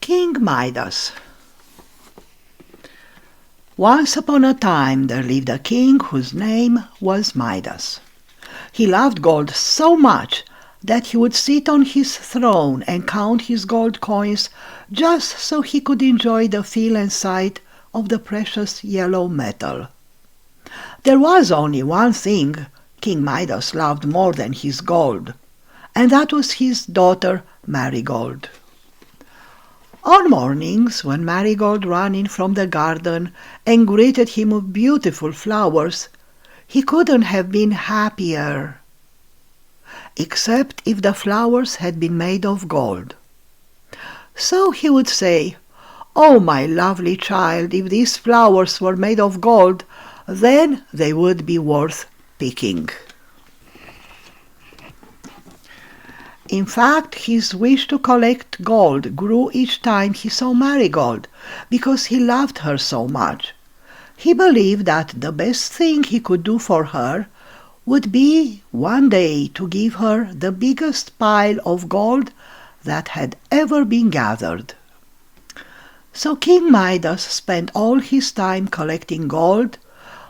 King Midas. Once upon a time there lived a king whose name was Midas. He loved gold so much that he would sit on his throne and count his gold coins just so he could enjoy the feel and sight of the precious yellow metal. There was only one thing King Midas loved more than his gold, and that was his daughter Marigold. On mornings, when Marigold ran in from the garden and greeted him with beautiful flowers, he couldn't have been happier, except if the flowers had been made of gold. So he would say, "Oh, my lovely child, if these flowers were made of gold, then they would be worth picking." In fact, his wish to collect gold grew each time he saw Marigold, because he loved her so much. He believed that the best thing he could do for her would be one day to give her the biggest pile of gold that had ever been gathered. So King Midas spent all his time collecting gold,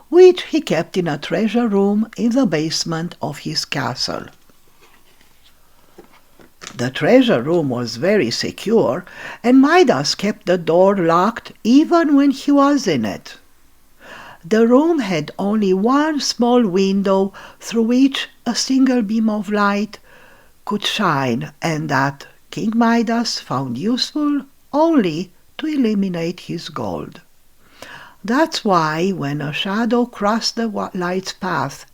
which he kept in a treasure room in the basement of his castle. The treasure room was very secure, and Midas kept the door locked even when he was in it. The room had only one small window through which a single beam of light could shine, and that King Midas found useful only to illuminate his gold. That's why, when a shadow crossed the light's path,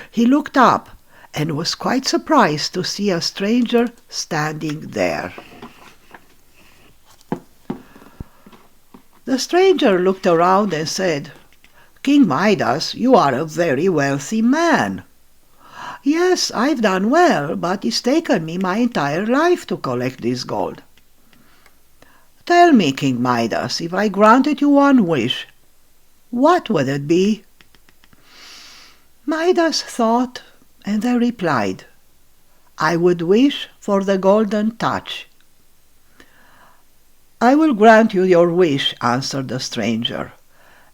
he looked up and was quite surprised to see a stranger standing there. The stranger looked around and said, "King Midas, you are a very wealthy man." "Yes, I've done well, but it's taken me my entire life to collect this gold." "Tell me, King Midas, if I granted you one wish, what would it be?" Midas thought and then replied, "I would wish for the golden touch." "I will grant you your wish," answered the stranger.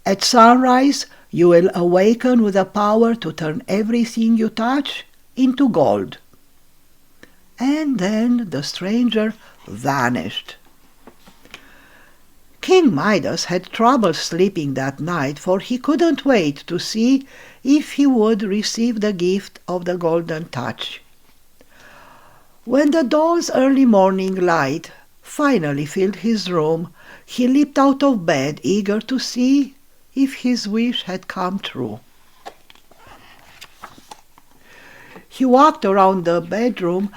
"At sunrise you will awaken with the power to turn everything you touch into gold." And then the stranger vanished. King Midas had trouble sleeping that night, for he couldn't wait to see if he would receive the gift of the golden touch. When the dawn's early morning light finally filled his room, he leaped out of bed, eager to see if his wish had come true. He walked around the bedroom,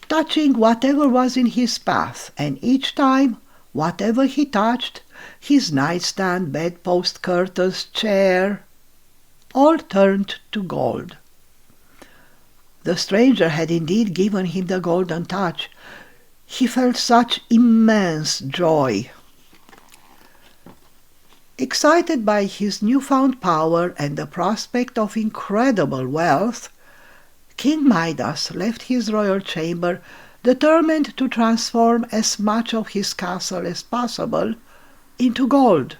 touching whatever was in his path, and each time whatever he touched, his nightstand, bedpost, curtains, chair, all turned to gold. The stranger had indeed given him the golden touch. He felt such immense joy. Excited by his newfound power and the prospect of incredible wealth, King Midas left his royal chamber, determined to transform as much of his castle as possible into gold.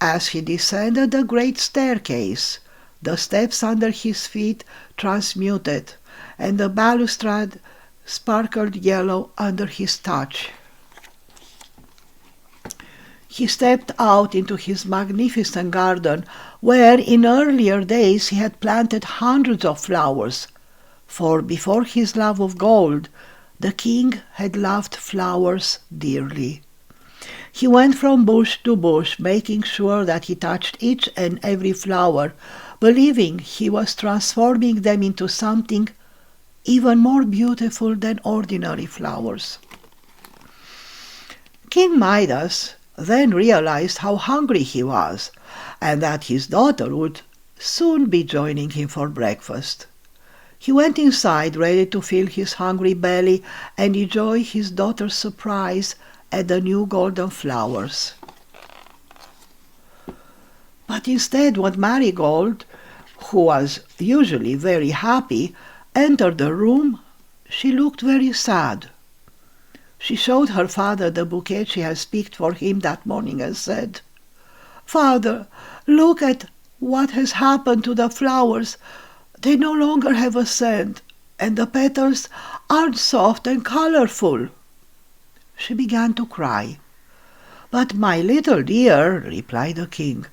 As he descended the great staircase, the steps under his feet transmuted, and the balustrade sparkled yellow under his touch. He stepped out into his magnificent garden, where in earlier days he had planted hundreds of flowers, for before his love of gold, the king had loved flowers dearly. He went from bush to bush, making sure that he touched each and every flower, believing he was transforming them into something even more beautiful than ordinary flowers. King Midas then realized how hungry he was, and that his daughter would soon be joining him for breakfast. He went inside, ready to fill his hungry belly and enjoy his daughter's surprise at the new golden flowers. But instead, when Marigold, who was usually very happy, entered the room, she looked very sad. She showed her father the bouquet she had picked for him that morning and said, "Father, look at what has happened to the flowers. They no longer have a scent, and the petals aren't soft and colorful." She began to cry. "But my little dear," replied the king,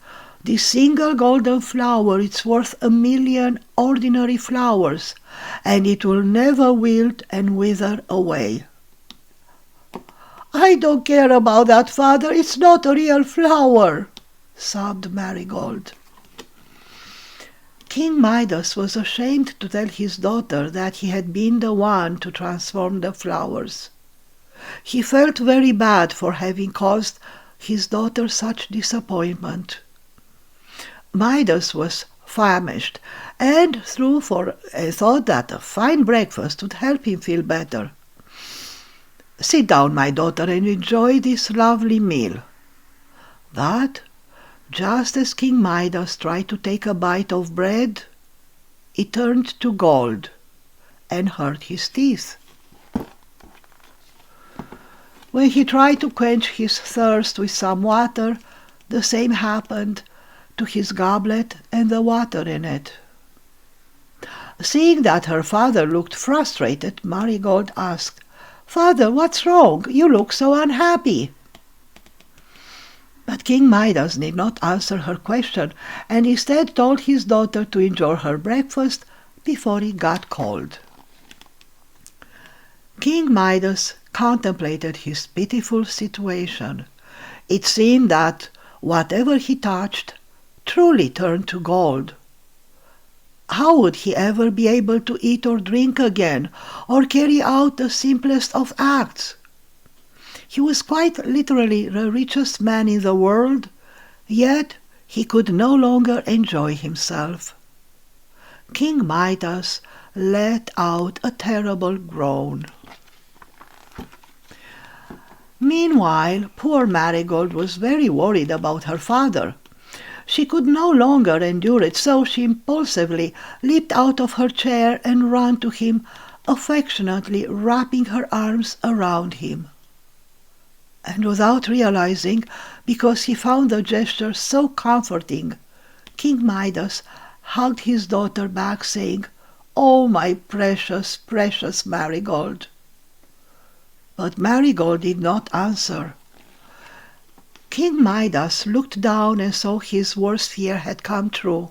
"this single golden flower is worth 1,000,000 ordinary flowers, and it will never wilt and wither away." "I don't care about that, father. It's not a real flower," sobbed Marigold. King Midas was ashamed to tell his daughter that he had been the one to transform the flowers. He felt very bad for having caused his daughter such disappointment. Midas was famished and thought that a fine breakfast would help him feel better. "Sit down, my daughter, and enjoy this lovely meal." But just as King Midas tried to take a bite of bread, it turned to gold and hurt his teeth. When he tried to quench his thirst with some water, the same happened to his goblet and the water in it. Seeing that her father looked frustrated, Marigold asked, "Father, what's wrong? You look so unhappy." But King Midas did not answer her question, and instead told his daughter to enjoy her breakfast before it got cold. King Midas contemplated his pitiful situation. It seemed that whatever he touched truly turned to gold. How would he ever be able to eat or drink again, or carry out the simplest of acts? He was quite literally the richest man in the world, yet he could no longer enjoy himself. King Midas let out a terrible groan. Meanwhile, poor Marigold was very worried about her father. She could no longer endure it, so she impulsively leaped out of her chair and ran to him, affectionately wrapping her arms around him. And without realizing, because he found the gesture so comforting, King Midas hugged his daughter back, saying, "Oh, my precious, precious Marigold." But Marigold did not answer. King Midas looked down and saw his worst fear had come true.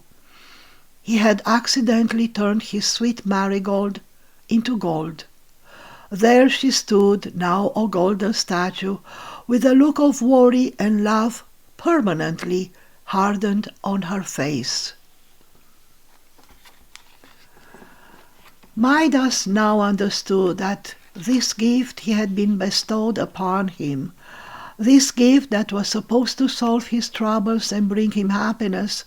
He had accidentally turned his sweet Marigold into gold. There she stood, now a golden statue, with a look of worry and love permanently hardened on her face. Midas now understood that this gift he had been bestowed upon him, this gift that was supposed to solve his troubles and bring him happiness,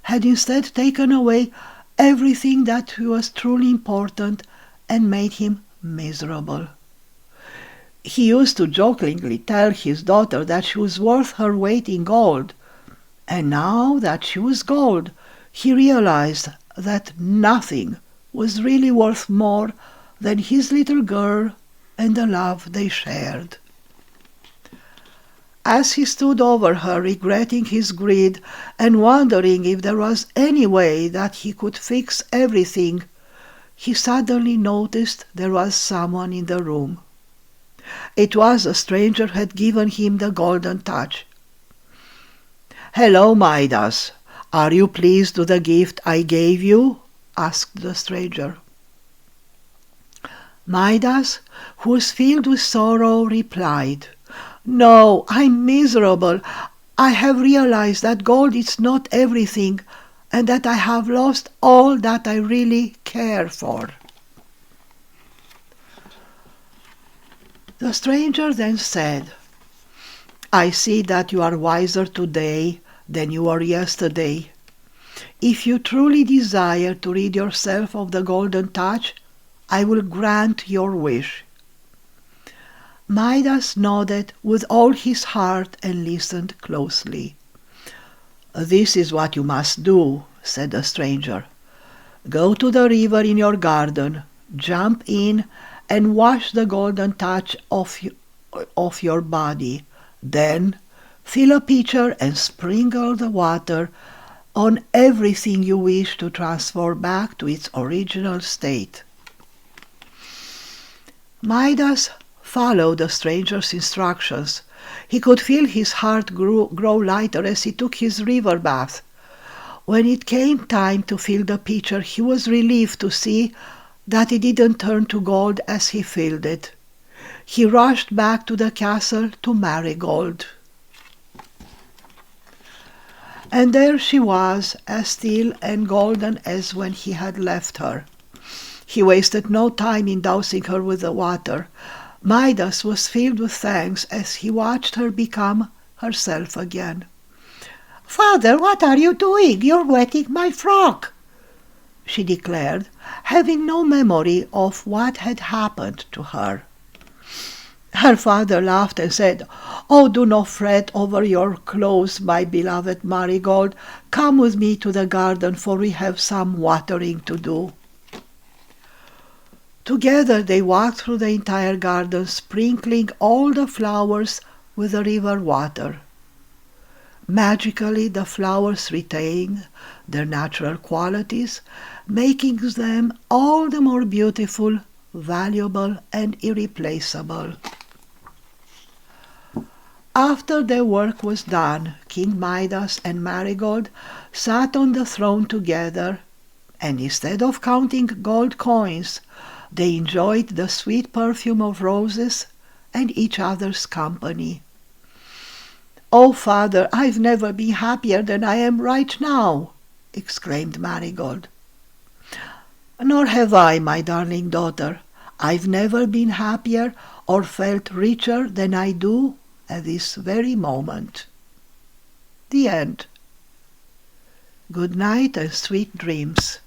had instead taken away everything that was truly important and made him miserable. He used to jokingly tell his daughter that she was worth her weight in gold, and now that she was gold, he realized that nothing was really worth more than his little girl and the love they shared. As he stood over her, regretting his greed and wondering if there was any way that he could fix everything, he suddenly noticed there was someone in the room. It was a stranger who had given him the golden touch. "Hello, Midas. Are you pleased with the gift I gave you?" asked the stranger. Midas, who was filled with sorrow, replied, "No, I'm miserable. I have realized that gold is not everything, and that I have lost all that I really care for." The stranger then said, "I see that you are wiser today than you were yesterday. If you truly desire to rid yourself of the golden touch, I will grant your wish." Midas nodded with all his heart and listened closely. "This is what you must do," said the stranger. "Go to the river in your garden, jump in, and wash the golden touch of your body. Then fill a pitcher and sprinkle the water on everything you wish to transform back to its original state. Midas followed the stranger's instructions. He could feel his heart grow lighter as he took his river bath. When it came time to fill the pitcher, he was relieved to see that it didn't turn to gold as he filled it. He rushed back to the castle to Marigold. And there she was, as still and golden as when he had left her. He wasted no time in dousing her with the water. Midas was filled with thanks as he watched her become herself again. "Father, what are you doing? You're wetting my frock," she declared, having no memory of what had happened to her. Her father laughed and said, "Oh, do not fret over your clothes, my beloved Marigold. Come with me to the garden, for we have some watering to do." Together they walked through the entire garden, sprinkling all the flowers with the river water. Magically, the flowers retained their natural qualities, making them all the more beautiful, valuable, and irreplaceable. After their work was done, King Midas and Marigold sat on the throne together, and instead of counting gold coins, they enjoyed the sweet perfume of roses and each other's company. "Oh, Father, I've never been happier than I am right now," exclaimed Marigold. "Nor have I, my darling daughter. I've never been happier or felt richer than I do at this very moment." The end. Good night and sweet dreams.